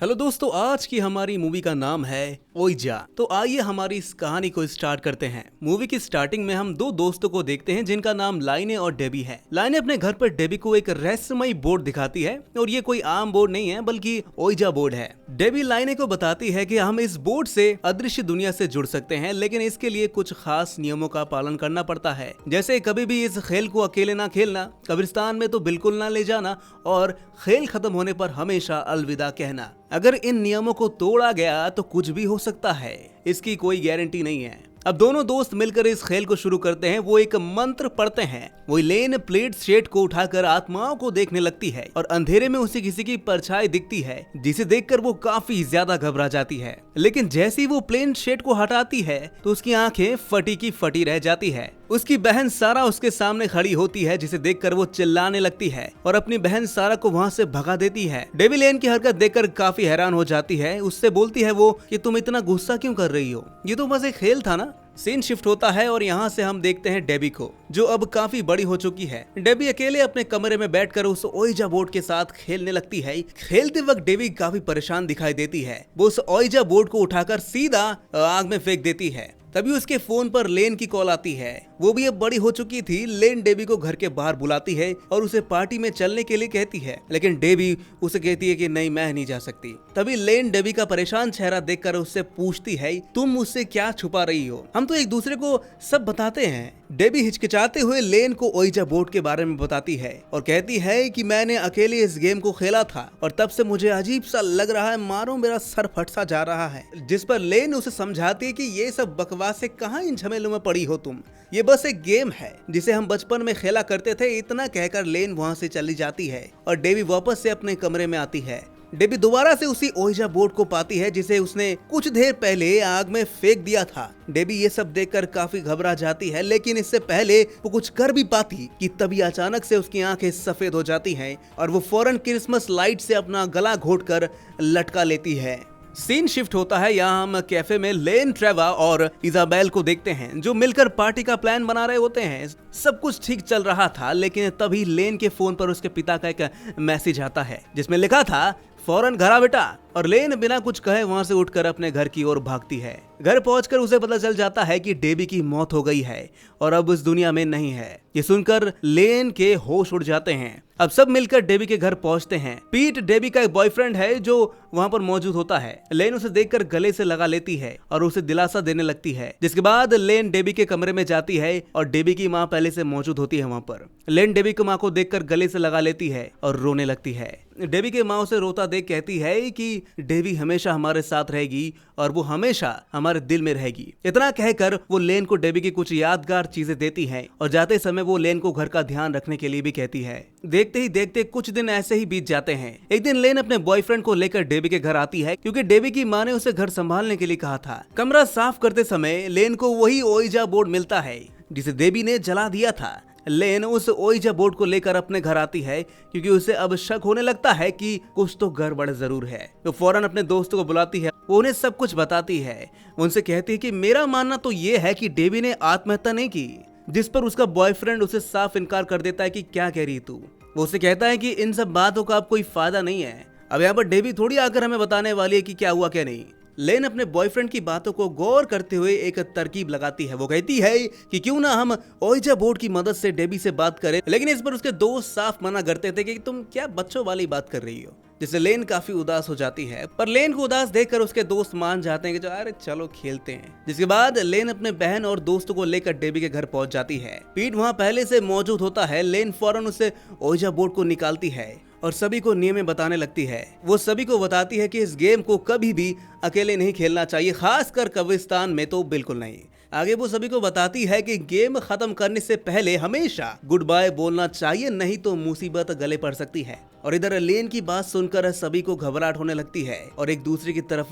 Hello दोस्तों, आज की हमारी मूवी का नाम है ओइजा। तो आइए हमारी इस कहानी को स्टार्ट करते हैं। मूवी की स्टार्टिंग में हम दो दोस्तों को देखते हैं जिनका नाम लाइने और डेबी है। लाइने अपने घर पर डेबी को एक रहस्यमयी बोर्ड दिखाती है और ये कोई आम बोर्ड नहीं है बल्कि ओइजा बोर्ड है। डेबी लाइने को बताती है कि हम इस बोर्ड से अदृश्य दुनिया से जुड़ सकते हैं, लेकिन इसके लिए कुछ खास नियमों का पालन करना पड़ता है, जैसे कभी भी इस खेल को अकेले ना खेलना, कब्रिस्तान में तो बिल्कुल ना ले जाना और खेल खत्म होने पर हमेशा अलविदा कहना। अगर इन नियमों को तोड़ा गया तो कुछ भी हो सकता है, इसकी कोई गारंटी नहीं है। अब दोनों दोस्त मिलकर इस खेल को शुरू करते हैं। वो एक मंत्र पढ़ते हैं। वो लेन प्लेट शेड को उठाकर आत्माओं को देखने लगती है और अंधेरे में उसे किसी की परछाई दिखती है, जिसे देखकर वो काफी ज्यादा घबरा जाती है। लेकिन जैसे ही वो प्लेन शेड को हटाती है तो उसकी आंखें फटी की फटी रह जाती है। उसकी बहन सारा उसके सामने खड़ी होती है, जिसे देखकर वो चिल्लाने लगती है और अपनी बहन सारा को वहाँ से भगा देती है। डेबी लेन की हरकत देखकर काफी हैरान हो जाती है। उससे बोलती है वो कि तुम इतना गुस्सा क्यों कर रही हो, ये तो बस एक खेल था ना। सीन शिफ्ट होता है और यहाँ से हम देखते हैं डेबी को, जो अब काफी बड़ी हो चुकी है। डेबी अकेले अपने कमरे में बैठकर उस ओइजा बोर्ड के साथ खेलने लगती है। खेलते वक्त डेबी काफी परेशान दिखाई देती है। वो उस ओइजा बोर्ड को उठाकर सीधा आग में फेंक देती है। तभी उसके फोन पर लेन की कॉल आती है। वो भी अब बड़ी हो चुकी थी। लेन डेबी को घर के बाहर बुलाती है और उसे पार्टी में चलने के लिए कहती है, लेकिन डेबी उसे कहती है कि नहीं, मैं नहीं जा सकती। तभी लेन डेबी का परेशान चेहरा देखकर उससे पूछती है, तुम मुझसे क्या छुपा रही हो, हम तो एक दूसरे को सब बताते हैं। डेबी हिचकिचाते हुए लेन को ओइजा बोर्ड के बारे में बताती है और कहती है कि मैंने अकेले इस गेम को खेला था और तब से मुझे अजीब सा लग रहा है, मारो मेरा सर फट सा जा रहा है। जिस पर लेन उसे समझाती है कि ये सब बकवास से कहां इन झमेलों में पड़ी हो तुम, ये बस एक गेम है जिसे हम बचपन में खेला करते थे। इतना कहकर लेन वहां से चली जाती है और डेबी वापस से अपने कमरे में आती है। डेबी दोबारा से उसी ओइजा बोर्ड को पाती है जिसे उसने कुछ देर पहले आग में फेंक दिया था। डेबी ये सब देखकर काफी घबरा जाती है, लेकिन इससे पहले वो कुछ कर भी पाती कि तभी अचानक से उसकी आंखें सफेद हो जाती हैं और वो फौरन क्रिसमस लाइट से अपना गला घोटकर लटका लेती है। सीन शिफ्ट होता है। यहाँ हम कैफे में लेन, ट्रेवा और इजाबेल को देखते हैं, जो मिलकर पार्टी का प्लान बना रहे होते हैं। सब कुछ ठीक चल रहा था, लेकिन तभी लेन के फोन पर उसके पिता का एक मैसेज आता है जिसमें लिखा था, फौरन घर आ बेटा। और लेन बिना कुछ कहे वहां से उठकर अपने घर की ओर भागती है। घर पहुंचकर उसे पता चल जाता है कि डेबी की मौत हो गई है और अब उस दुनिया में नहीं है। ये सुनकर लेन के होश उड़ जाते हैं। अब सब मिलकर डेबी के घर पहुंचते हैं। पीट डेबी का एक बॉयफ्रेंड है जो वहां पर मौजूद होता है। लेन उसे देखकर गले से लगा लेती है और उसे दिलासा देने लगती है, जिसके बाद लेन डेबी के कमरे में जाती है और डेबी की माँ पहले से मौजूद होती है वहां पर। लेन डेबी की माँ को देखकर गले से लगा लेती है और रोने लगती है। डेबी की माँ उसे रोता देख कहती है कि डेबी हमेशा हमारे साथ रहेगी और वो हमेशा हमारे दिल में रहेगी। इतना कहकर वो लेन को डेबी की कुछ यादगार चीजें देती है और जाते समय वो लेन को घर का ध्यान रखने के लिए भी कहती है। देखते ही देखते कुछ दिन ऐसे ही बीत जाते हैं। एक दिन लेन अपने बॉयफ्रेंड को लेकर डेबी के घर आती है, क्योंकि डेबी की माँ ने उसे घर संभालने के लिए कहा था। कमरा साफ करते समय लेन को वही ओइजा बोर्ड मिलता है जिसे डेबी ने जला दिया था। लेन उस ओइजा बोर्ड को लेकर अपने घर आती है, क्योंकि उसे अब शक होने लगता है कि कुछ तो गड़बड़ जरूर है। तो फौरन अपने दोस्तों को बुलाती है। वो उन्हें सब कुछ बताती है। उनसे कहती है कि मेरा मानना तो ये है कि डेबी ने आत्महत्या नहीं की, जिस पर उसका बॉयफ्रेंड उसे साफ इनकार कर देता है कि क्या कह रही तू। वो उसे कहता है कि इन सब बातों का अब कोई फायदा नहीं है। अब यहाँ पर डेबी थोड़ी आकर हमें बताने वाली है कि क्या हुआ क्या नहीं। लेन अपने बॉयफ्रेंड की बातों को गौर करते हुए एक तरकीब लगाती है। वो कहती है कि क्यों ना हम ओइजा बोर्ड की मदद से डेबी से बात करें, लेकिन इस पर उसके दोस्त साफ मना करते थे कि तुम क्या बच्चों वाली बात कर रही हो, जिससे लेन काफी उदास हो जाती है। पर लेन को उदास देखकर उसके दोस्त मान जाते हैं कि अरे चलो खेलते हैं। जिसके बाद लेन अपने बहन और दोस्तों को लेकर डेबी के घर पहुंच जाती है। पीट वहां पहले से मौजूद होता है। लेन फौरन उसे ओइजा बोर्ड को निकालती है और सभी को नियम बताने लगती है। वो सभी को बताती है कि इस गेम को कभी भी अकेले नहीं खेलना चाहिए, खासकर कब्रिस्तान में तो बिल्कुल नहीं। आगे वो सभी को बताती है कि गेम खत्म करने से पहले हमेशा गुड बाय बोलना चाहिए, नहीं तो मुसीबत गले पड़ सकती है। और इधर लेन की बात सुनकर सभी को घबराहट होने लगती है और एक दूसरे की तरफ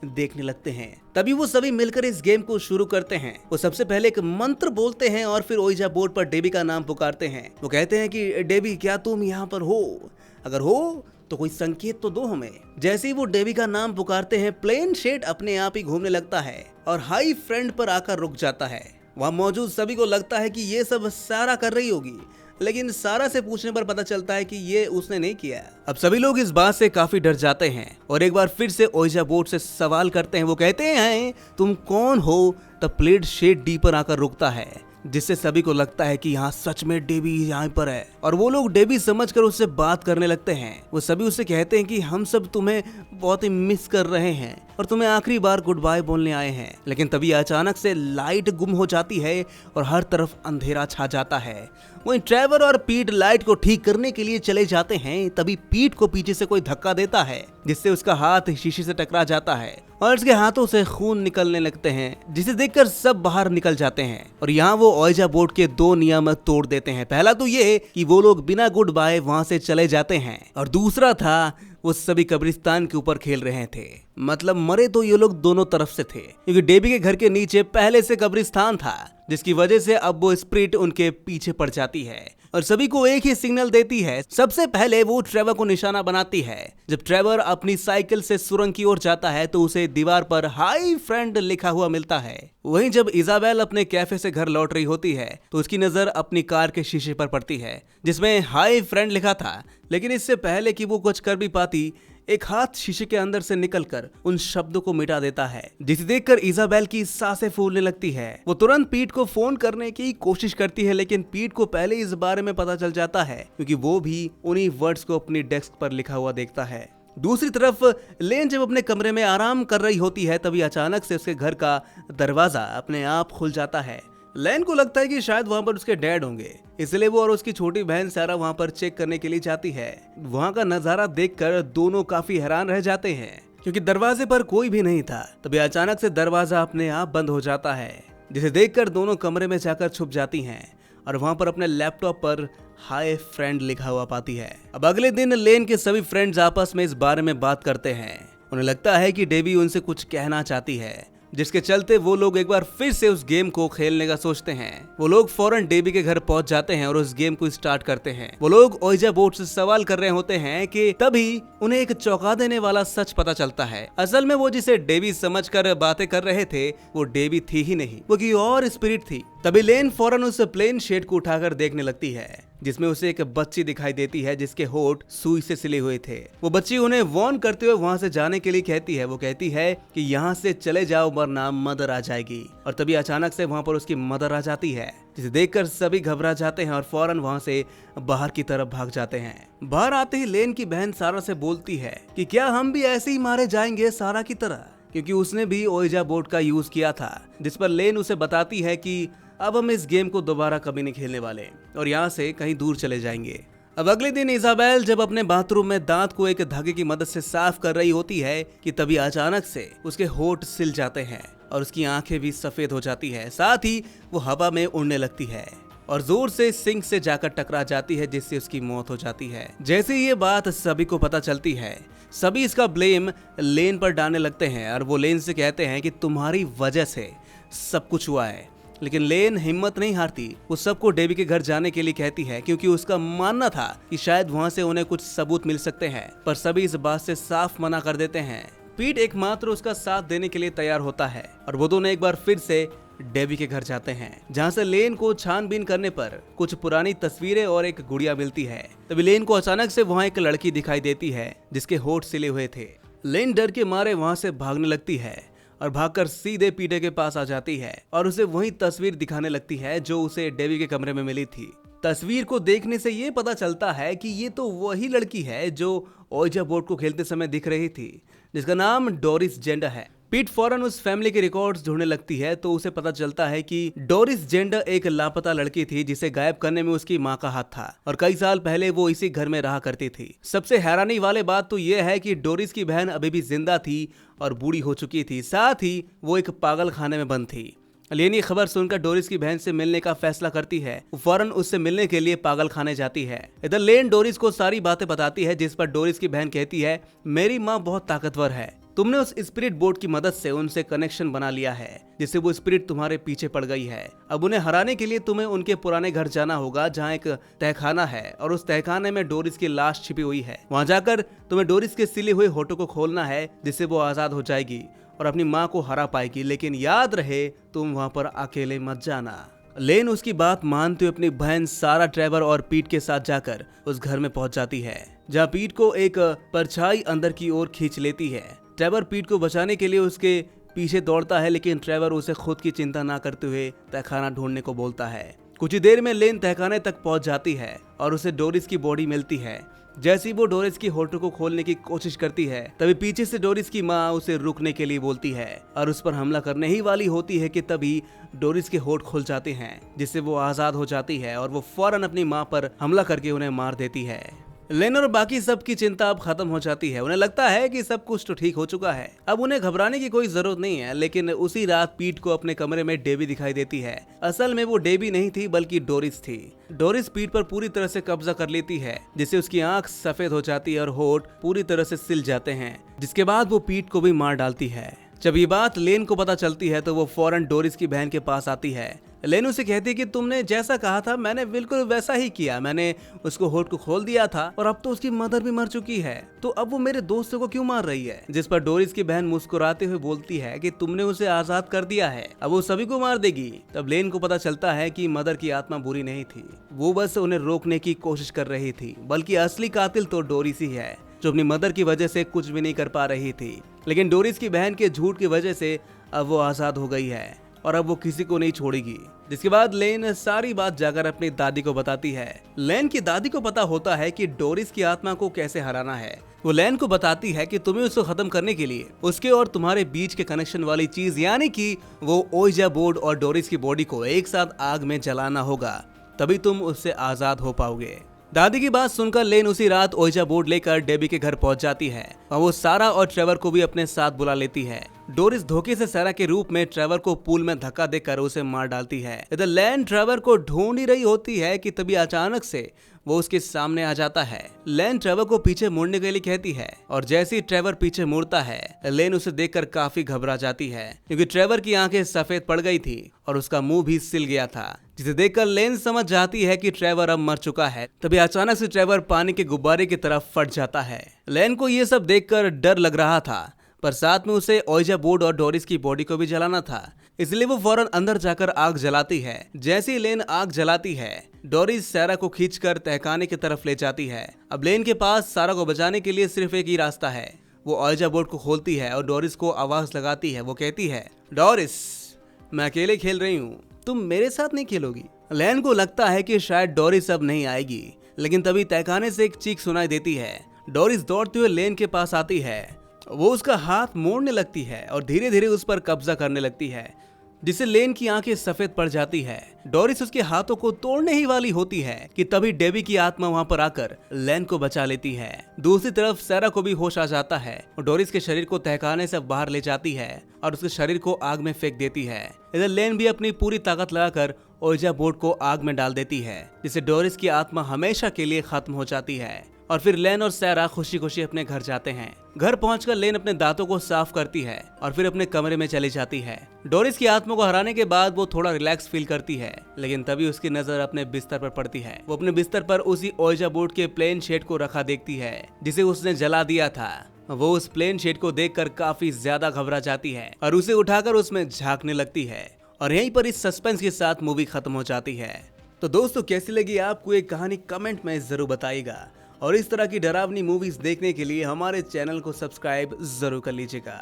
देखने लगते हैं। तभी वो सभी मिलकर इस गेम को शुरू करते हैं। वो सबसे पहले एक मंत्र बोलते हैं और फिर ओइजा बोर्ड पर डेबी का नाम पुकारते हैं। वो कहते हैं कि डेबी, क्या तुम यहाँ पर हो? अगर हो तो कोई संकेत तो दो हमें। जैसे ही वो डेबी का नाम पुकारते हैं, प्लेन शेड अपने आप ही घूमने लगता है और हाई फ्रेंड पर आकर रुक जाता है। वहाँ मौजूद सभी को लगता है कि ये सब सारा कर रही होगी। लेकिन सारा से पूछने पर पता चलता है कि ये उसने नहीं किया। अब सभी लोग इस बात से काफी डर जाते हैं और एक बार फिर से ओइजा बोर्ड से सवाल करते हैं। वो कहते हैं तुम कौन हो? तब प्लेट शेड डी पर आकर रुकता है, जिससे सभी को लगता है कि यहाँ सच में डेबी यहाँ पर है और वो लोग डेबी समझकर उससे बात करने लगते हैं। वो सभी उससे कहते हैं कि हम सब तुम्हें बहुत ही मिस कर रहे हैं और तुम्हें आखिरी बार गुड बाय बोलने आए हैं। लेकिन तभी अचानक से लाइट गुम हो जाती है और हर तरफ अंधेरा छा जाता है। वहीं ट्रेवर और पीट लाइट को ठीक करने के लिए चले जाते हैं। तभी पीट को पीछे से कोई धक्का देता है, जिससे उसका हाथ शीशे से टकरा जाता है और उसके हाथों से खून निकलने लगते हैं, जिसे देखकर सब बाहर निकल जाते हैं। और यहाँ वो ओइजा बोर्ड के 2 नियम तोड़ देते हैं। पहला तो ये कि वो लोग बिना गुड बाय वहां से चले जाते हैं और दूसरा था वो सभी कब्रिस्तान के ऊपर खेल रहे थे। मतलब मरे तो ये लोग दोनों तरफ से थे, क्योंकि डेबी के घर के नीचे पहले से कब्रिस्तान था, जिसकी वजह से अब वो स्पिरिट उनके पीछे पड़ जाती है और सभी को एक ही सिग्नल देती है। सबसे पहले वो ट्रेवर को निशाना बनाती है। जब ट्रेवर अपनी साइकिल से सुरंग की ओर जाता है तो उसे दीवार पर हाई फ्रेंड लिखा हुआ मिलता है। वहीं जब इजाबेल अपने कैफे से घर लौट रही होती है तो उसकी नजर अपनी कार के शीशे पर पड़ती है, जिसमें हाई फ्रेंड लिखा था। लेकिन इससे पहले कि वो कुछ कर भी पाती, एक हाथ शीशे के अंदर से निकलकर उन शब्दों को मिटा देता है, जिसे देखकर इजाबेल की सांसें फूलने लगती है। वो तुरंत पीट को फोन करने की कोशिश करती है, लेकिन पीट को पहले इस बारे में पता चल जाता है, क्योंकि वो भी उन्हीं वर्ड्स को अपनी डेस्क पर लिखा हुआ देखता है। दूसरी तरफ लेन जब अपने कमरे में आराम कर रही होती है, तभी अचानक से उसके घर का दरवाजा अपने आप खुल जाता है। लेन को लगता है कि शायद वहां पर उसके डैड होंगे, इसलिए वो और उसकी छोटी बहन सारा वहां पर चेक करने के लिए जाती है। वहां का नजारा देखकर दोनों काफी हैरान रह जाते हैं, क्योंकि दरवाजे पर कोई भी नहीं था। तभी अचानक से दरवाजा अपने आप बंद हो जाता है, जिसे देखकर दोनों कमरे में जाकर छुप जाती हैं और वहां पर अपने लैपटॉप पर हाय फ्रेंड लिखा हुआ पाती है। अब अगले दिन लेन के सभी फ्रेंड्स आपस में इस बारे में बात करते हैं। उन्हें लगता है कि डेबी उनसे कुछ कहना चाहती है, जिसके चलते वो लोग एक बार फिर से उस गेम को खेलने का सोचते हैं। वो लोग फौरन डेबी के घर पहुंच जाते हैं और उस गेम को स्टार्ट करते हैं। वो लोग ओइजा बोर्ड से सवाल कर रहे होते हैं कि तभी उन्हें एक चौंका देने वाला सच पता चलता है। असल में वो जिसे डेबी समझकर बातें कर रहे थे वो डेबी थी ही नहीं, वो कोई और स्पिरिट थी। तभी लेन फौरन उस प्लेन शेड को उठाकर देखने लगती है, जिसमें उसे एक बच्ची दिखाई देती है जिसके होठ सुई से सिले हुए थे। वो बच्ची उन्हें वार्न करते हुए वहां से जाने के लिए कहती है। वो कहती है कि यहाँ से चले जाओ वरना मदर आ जाएगी। और तभी अचानक से वहां पर उसकी मदर आ जाती है, जिसे देखकर सभी घबरा जाते हैं और फौरन वहां से बाहर की तरफ भाग जाते हैं। बाहर आते ही लेन की बहन सारा से बोलती है कि क्या हम भी ऐसे ही मारे जाएंगे सारा की तरह, क्योंकि उसने भी ओइजा बोर्ड का यूज किया था। जिस पर लेन उसे बताती है कि अब हम इस गेम को दोबारा कभी नहीं खेलने वाले और यहाँ से कहीं दूर चले जाएंगे। अब अगले दिन इजाबेल जब अपने बाथरूम में दांत को एक धागे की मदद से साफ कर रही होती है कि तभी अचानक से उसके होठ सिल जाते हैं और उसकी आंखें भी सफेद हो जाती है। साथ ही वो हवा में उड़ने लगती है और जोर से सिंक से जाकर टकरा जाती है, जिससे उसकी मौत हो जाती है। जैसे ये बात सभी को पता चलती है, सभी इसका ब्लेम लेन पर डालने लगते हैं और वो लेन से कहते हैं कि तुम्हारी वजह से सब कुछ हुआ है। लेकिन लेन हिम्मत नहीं हारती। वो सबको डेबी के घर जाने के लिए कहती है, क्योंकि उसका मानना था कि शायद वहां से उन्हें कुछ सबूत मिल सकते हैं, पर सभी इस बात से साफ मना कर देते हैं। पीट एकमात्र उसका साथ देने के लिए तैयार होता है और वो दोनों एक बार फिर से डेबी के घर जाते हैं, जहां से लेन को छानबीन करने पर कुछ पुरानी तस्वीरें और एक गुड़िया मिलती है। तभी लेन को अचानक से वहां एक लड़की दिखाई देती है जिसके होठ सिले हुए थे। लेन डर के मारे वहां से भागने लगती है और भागकर सीधे पीटे के पास आ जाती है और उसे वही तस्वीर दिखाने लगती है जो उसे डेबी के कमरे में मिली थी। तस्वीर को देखने से ये पता चलता है कि ये तो वही लड़की है जो ओइजा बोर्ड को खेलते समय दिख रही थी, जिसका नाम डोरिस जेंडर है। पीट फौरन उस फैमिली के रिकॉर्ड्स ढूंढने लगती है तो उसे पता चलता है कि डोरिस जेंडर एक लापता लड़की थी, जिसे गायब करने में उसकी मां का हाथ था और कई साल पहले वो इसी घर में रहा करती थी। सबसे हैरानी वाली बात तो यह है कि डोरिस की बहन अभी भी जिंदा थी और बूढ़ी हो चुकी थी, साथ ही वो एक पागल खाने में बंद थी। लेन ये खबर सुनकर डोरिस की बहन से मिलने का फैसला करती है। वो फौरन उससे मिलने के लिए पागल खाने जाती है। इधर लेन डोरिस को सारी बातें बताती है, जिस पर डोरिस की बहन कहती है मेरी माँ बहुत ताकतवर है, तुमने उस स्पिरिट बोर्ड की मदद से उनसे कनेक्शन बना लिया है, जिससे वो स्पिरिट तुम्हारे पीछे पड़ गई है। अब उन्हें हराने के लिए तुम्हें उनके पुराने घर जाना होगा, जहाँ एक तहखाना है और उस तहखाने में डोरिस की लाश छिपी हुई है। वहाँ जाकर तुम्हें डोरिस के सिले हुए होठों को खोलना है, जिससे वो आजाद हो जाएगी और अपनी माँ को हरा पाएगी। लेकिन याद रहे तुम वहाँ पर अकेले मत जाना। लेन उसकी बात मानते हुए अपनी बहन सारा, ट्रेवर और पीट के साथ जाकर उस घर में पहुंच जाती है, जहां पीट को एक परछाई अंदर की ओर खींच लेती है। ट्रेवर पीट को बचाने के लिए उसके पीछे दौड़ता है, लेकिन ट्रेवर उसे खुद की चिंता ना करते हुए तहखाना ढूंढने को बोलता है। कुछ ही देर में लेन तहखाने तक पहुंच जाती है और उसे डोरिस की बॉडी मिलती है। जैसे ही वो डोरिस की होठों को खोलने की कोशिश करती है, तभी पीछे से डोरिस की माँ उसे रुकने के लिए बोलती है और उस पर हमला करने ही वाली होती है कि तभी डोरिस के होठ खुल जाते हैं, जिससे वो आजाद हो जाती है और वो फौरन अपनी माँ पर हमला करके उन्हें मार देती है। लेन और बाकी सब की चिंता अब खत्म हो जाती है। उन्हें लगता है कि सब कुछ तो ठीक हो चुका है, अब उन्हें घबराने की कोई जरूरत नहीं है। लेकिन उसी रात पीट को अपने कमरे में डेबी दिखाई देती है। असल में वो डेबी नहीं थी बल्कि डोरिस थी। डोरिस पीट पर पूरी तरह से कब्जा कर लेती है, जिससे उसकी आंख सफेद हो जाती है और होठ पूरी तरह से सिल जाते हैं, जिसके बाद वो पीट को भी मार डालती है। जब ये बात लेन को पता चलती है तो वो फौरन डोरिस की बहन के पास आती है। लेन उसे कहती है कि तुमने जैसा कहा था मैंने बिल्कुल वैसा ही किया, मैंने उसको होठ को खोल दिया था और अब तो उसकी मदर भी मर चुकी है, तो अब वो मेरे दोस्तों को क्यों मार रही है। जिस पर डोरिस की बहन मुस्कुराते हुए बोलती है कि तुमने उसे आजाद कर दिया है, अब वो सभी को मार देगी। तब लेन को पता चलता है कि मदर की आत्मा बुरी नहीं थी, वो बस उन्हें रोकने की कोशिश कर रही थी, बल्कि असली कातिल तो डोरिस ही है, जो अपनी मदर की वजह से कुछ भी नहीं कर पा रही थी। लेकिन डोरिस की बहन के झूठ की वजह से अब वो आजाद हो गई है और अब वो किसी को नहीं छोड़ेगी। जिसके बाद लेन सारी बात जाकर अपनी दादी को बताती है। लेन की दादी को पता होता है कि डोरिस की आत्मा को कैसे हराना है। वो लेन को बताती है कि तुम्हें उसको खत्म करने के लिए उसके और तुम्हारे बीच के कनेक्शन वाली चीज, यानी कि वो ओइजा बोर्ड और डोरिस की बॉडी को एक साथ आग में जलाना होगा, तभी तुम उससे आजाद हो पाओगे। दादी की बात सुनकर लेन उसी रात ओइजा बोर्ड लेकर डेबी के घर पहुंच जाती है और वो सारा और ट्रेवर को भी अपने साथ बुला लेती है। डोरिस धोखे से सारा के रूप में ट्रेवर को पूल में धक्का देकर उसे मार डालती है। इधर लेन ट्रेवर को ढूंढ ही रही होती है कि तभी अचानक से वो उसके सामने आ जाता है। लेन ट्रेवर को पीछे मुड़ने के लिए कहती है और जैसे ही ट्रेवर पीछे मुड़ता है, लेन उसे देखकर काफी घबरा जाती है, क्योंकि ट्रेवर की आंखें सफेद पड़ गई थी और उसका मुंह भी सिल गया था, जिसे देखकर लेन समझ जाती है कि ट्रेवर अब मर चुका है। तभी अचानक से ट्रेवर पानी के गुब्बारे की तरफ फट जाता है। लेन को ये सब देखकर डर लग रहा था, पर साथ में उसे ओइजा बोर्ड और डोरिस की बॉडी को भी जलाना था, इसलिए वो फौरन अंदर जाकर आग जलाती है। जैसे ही लेन आग जलाती है, डोरिस सारा को खींचकर तहखाने की तरफ ले जाती है। अब लेन के पास सारा को बचाने के लिए सिर्फ एक ही रास्ता है। वो ओइजा बोर्ड को खोलती है और डोरिस को आवाज लगाती है। वो कहती है, डोरिस, मैं अकेले खेल रही हूँ, तुम मेरे साथ नहीं खेलोगी। लेन को लगता है कि शायद डोरिस अब नहीं आएगी, लेकिन तभी तहखाने से एक चीख सुनाई देती है। डोरिस दौड़ते हुए लेन के पास आती है। वो उसका हाथ मोड़ने लगती है और धीरे धीरे उस पर कब्जा करने लगती है, जिससे लेन की आंखें सफेद पड़ जाती है। डोरिस उसके हाथों को तोड़ने ही वाली होती है कि तभी डेबी की आत्मा वहां पर आकर लेन को बचा लेती है। दूसरी तरफ सारा को भी होश आ जाता है और डोरिस के शरीर को तहखाने से बाहर ले जाती है और उसके शरीर को आग में फेंक देती है। इधर लेन भी अपनी पूरी ताकत लगाकर ओइजा बोर्ड को आग में डाल देती है, जिससे डोरिस की आत्मा हमेशा के लिए खत्म हो जाती है। और फिर लेन और सारा खुशी खुशी अपने घर जाते हैं। घर पहुंचकर लेन अपने दांतों को साफ करती है और फिर अपने कमरे में चली जाती है। डोरिस की आत्मा को हराने के बाद वो थोड़ा रिलैक्स फील करती है, लेकिन तभी उसकी नजर अपने बिस्तर पर पड़ती है। वो अपने बिस्तर पर उसी ओइजा बोर्ड के प्लेन शेड को रखा देखती है, जिसे उसने जला दिया था। वो उस प्लेन शेड को देखकर काफी ज्यादा घबरा जाती है और उसे उठाकर उसमें झांकने लगती है। और यहीं पर इस सस्पेंस के साथ मूवी खत्म हो जाती है। तो दोस्तों, कैसी लगी आपको ये कहानी कमेंट में जरूर बताइएगा और इस तरह की डरावनी मूवीज देखने के लिए हमारे चैनल को सब्सक्राइब जरूर कर लीजिएगा।